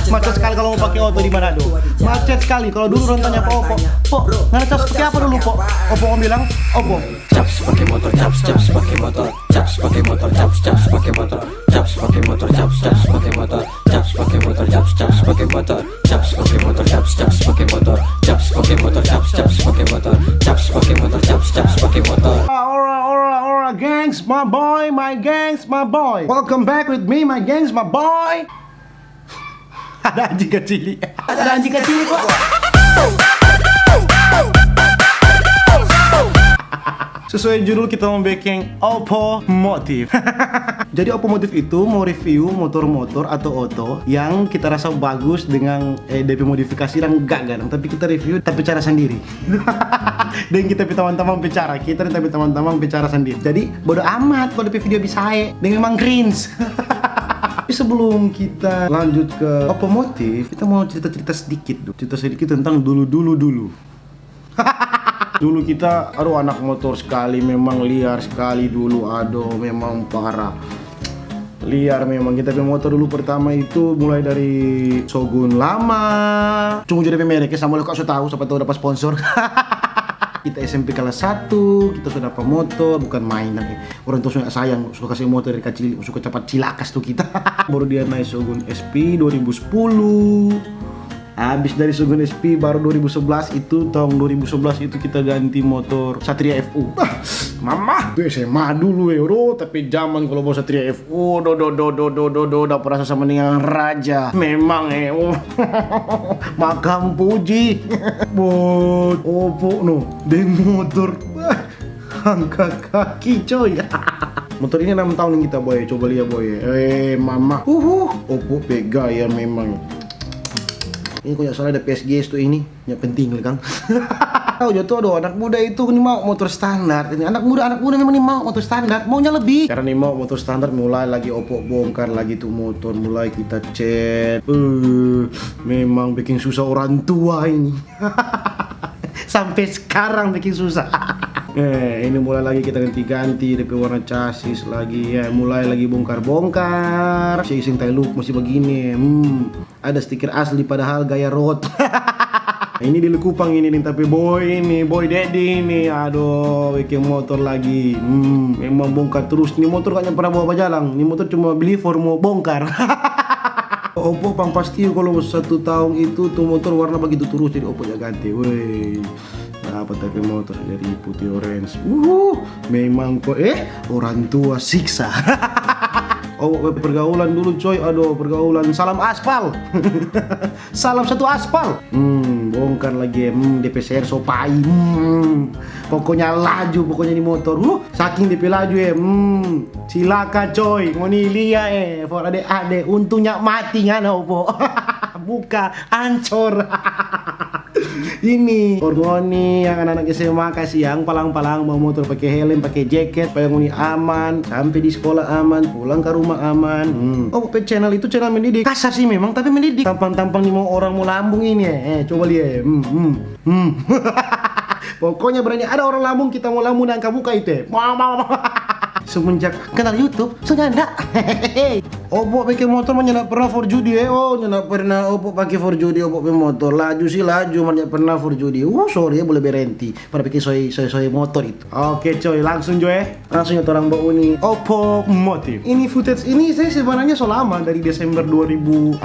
Macet sekali kalau mau pakai Oppo di Manado. Macet sekali. Kalau dulu orang tanya Oppo, "Po, ngecas pakai apa dulu, Po?" Oppo om bilang, "Oppo." Caps pakai motor, caps pakai motor, caps pakai motor, caps pakai motor, caps pakai motor, caps pakai motor, caps pakai motor, caps pakai motor, caps pakai motor, caps pakai motor, caps pakai motor, caps pakai motor, caps pakai motor, caps pakai motor. Ora, gangs, my boy, my gangs, my boy. Welcome back with me, my gangs, my boy. Ada anjing kecil. Ada anjing kecil kok. Sesuai judul kita mau bikin Oppo Motive. Jadi Oppo Motive itu mau review motor-motor atau auto yang kita rasa bagus dengan DP modifikasi dan enggak gadang, tapi kita review tapi cara sendiri. Dan kita teman-teman bicara, kita tapi teman-teman bicara sendiri. Jadi bodo amat kalau DP video bisa dan memang cringe. Tapi sebelum kita lanjut ke Oppo Motive, kita mau cerita-cerita sedikit tentang dulu. Dulu kita, aduh anak motor sekali, memang liar sekali dulu, aduh memang parah. Liar memang, kita punya motor dulu pertama itu mulai dari Shogun lama. Cuma jadi mereknya sama lo kok sudah tahu, siapa tahu dapat sponsor. Kita SMP kelas 1, kita sudah dapat motor, bukan mainan ya. Orang tua suka sayang, suka kasih motor dari kecil, suka cepat cilakas tuh kita. Baru dia naik Shogun SP 2010. Habis dari Shogun SP baru 2011 itu, tahun 2011 itu kita ganti motor Satria FU. Mama, gue SMA dulu bro, tapi zaman kalau bawa Satria FU, udah perasa sama dengan raja. Memang makam puji. Buat Oppo no, deh motor. Angkat kaki coy. Motor ini 6 tahun yang kita boy, coba lihat boy. Mama. Oppo Vega ya memang. Ini kok soalnya ada PSG tuh ini, ya penting kan. Tahu jatuh aduh anak muda itu nih mau motor standar. Ini anak muda memang nih mau motor standar, maunya lebih. Karena nih mau motor standar, mulai lagi Oppo bongkar lagi tuh motor, mulai kita chat. Memang bikin susah orang tua ini. Sampai sekarang bikin susah. Ini mulai lagi kita ganti-ganti DP warna chassis lagi ya, mulai lagi bongkar-bongkar. Si iseng tai look masih begini. Ada stiker asli padahal gaya road. Ini di Likupang ini nih, tapi boy daddy ini, aduh bikin motor lagi. Memang bongkar terus. Ini motor gak pernah bawa jalan. Ini motor cuma beli for mau bongkar. Oppo pang pasti kalau 1 tahun itu tuh motor warna begitu terus, jadi Oppo ya ganti. Woi. Dapat tapi motor dari putih orange. Memang kok orang tua siksa. Pergaulan dulu coy, aduh pergaulan salam aspal. Salam satu aspal. Bongkar lagi DPCR sopai. Pokoknya laju pokoknya di motor. Saking DP laju silakan coy, ngoni lia for ade untungnya mati ngana Oppo. Buka ancor. Ini orngoni yang anak-anak SMA kasih yang palang-palang mau motor pakai helm, pakai jaket, supaya ngoni aman, sampai di sekolah aman, pulang ke rumah aman. Channel itu channel mendidik. Kasar sih memang tapi mendidik. Tampang-tampang nih mau orang mau lambung ini coba lihat. Pokoknya berani ada orang lambung, kita mau lambung dan kamu itu. Semenjak kenal YouTube, senada. Oppo pakai motor mana pernah for judi nggak pernah Oppo pakai for judi. Oppo pakai motor laju sih laju, mana pernah for judi. Sorry boleh berhenti pada pakai soy motor itu. Oke coy, langsung langsung orang bawa ini Oppo Motive. Ini footage ini saya sebenarnya selama dari Desember 2016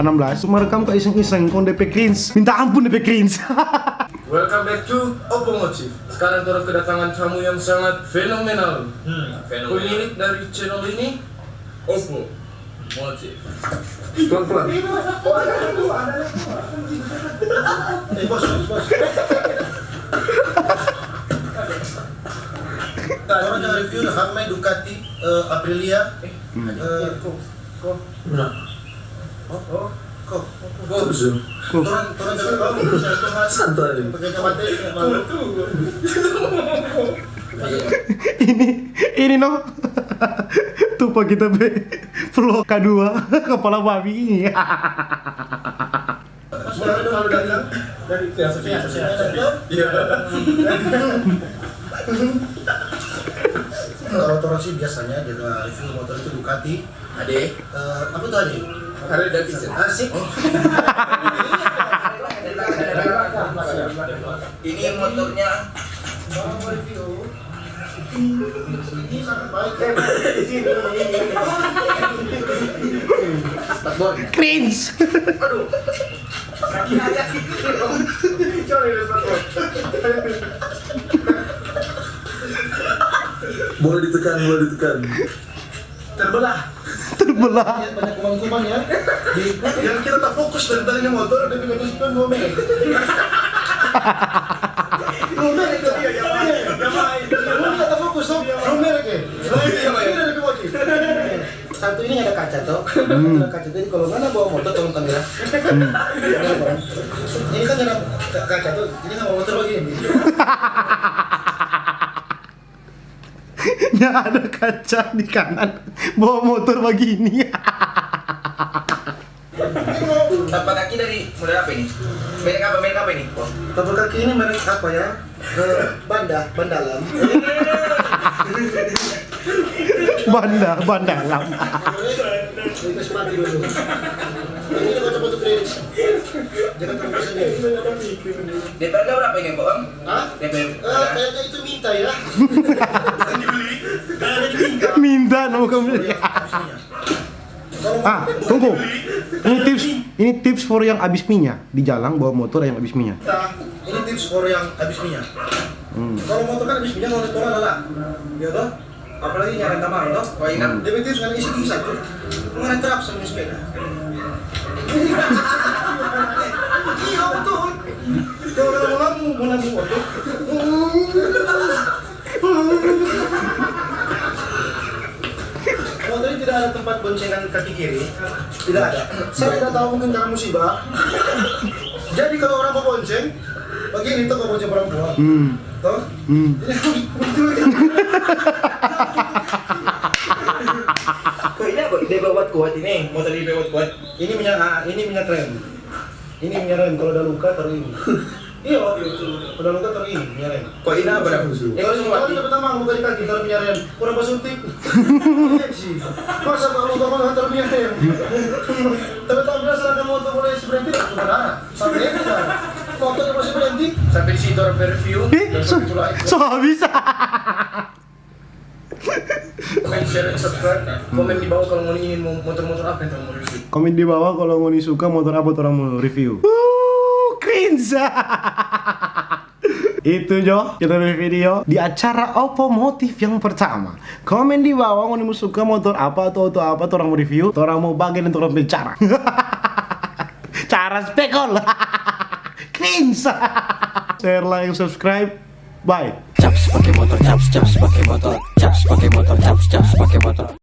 merekam ke iseng-iseng kon DP cringe. Minta ampun DP cringe. Welcome back to Oppo Motive. Sekarang kita kedatangan tamu yang sangat fenomenal. Pemilik dari channel ini Oppo Motive. Pelan-pelan. Bos. Orang yang review Harley Ducati Aprilia. Ini no. Tuh pak kita vlog K2 kepala babi ini. Kalau datang dari orang sih biasanya jaga review motor itu Ducati. Apa tuh Ade? Harley Davidson. Asik. Ini motornya Ini sangat baik ya. Spatbor. Cringe. Aduh. Boleh ditekan. Terbelah. Terbelah. Lihat banyak kuman-kuman ya. Yang kita tak fokus dari tadinya motor, tapi kita suka ngomel. Ngomel itu dia yang main. Ngomel tak fokus tuh. Ngomel ke. Ini ada motif. Satu ini ada kaca tuh. Ada kaca jadi kalau mana bawa motor tolong kamera. Ini kan ada kaca tuh. Ini sama motor begini. Ya ada kaca di kanan, bawa motor begini. Tapak kaki dari model apa ini? Merek apa ini? Oh. Tapak kaki ini merek apa ya? Bandalam. Banda lam. Ini sepatu dulu. Ini juga sepatu kredit. Jangan terlalu sendiri. DP harga berapa ini, Bang? Hah? DP Kayaknya itu minta ya. Minta mau kembali. Ah, tunggu. Ini tips for yang abis minyak di jalan bawa motor yang abis minyak. Ini tips for yang habis minyak. Kalau motor kan habis minyak kalau motor lala. Ya toh? Apalagi nyari kamar toh? Kau ingat? Dia tips kan isi satu. Mengenai terap sama sepeda. Iya betul. Kalau mau lamu motor. Motor ini tidak ada tempat boncengan kaki kiri. Tidak ada. Saya tidak tahu mungkin karena musibah. Jadi kalau orang mau bonceng, begini tuh kalau bonceng perempuan. Toh? Kau ini apa? DP buat kuat ini. Motor DP buat kuat. Ini minyak rem. Ini minyak rem kalau udah luka taruh ini. Iya, udah luka taruh ini minyak rem. Kau ini apa? Kalau semua kita pertama luka di kaki taruh minyak rem. Kurang basuntik. Injeksi. Masa kalau luka mana taruh minyak rem. Tapi tak biasa ada motor boleh berhenti tak sudah. Sampai ini kan. Motor masih berhenti. Sampai di situ orang review. So bisa. Komen, share, dan subscribe. Komen di bawah kalau mau ingin motor-motor apa yang mau review. Komen di bawah kalau mau suka motor apa orang mau review. Cringe. Itu Jo, kita bikin video di acara otomotif yang pertama. Komen di bawah mau suka motor apa atau apa orang mau review, orang mau bagian untuk orang bicara. Cara spekol. Cringe. Share, like, subscribe. Bye. Chaps pakai motor, chaps pakai motor, chaps pakai motor, chaps pakai motor.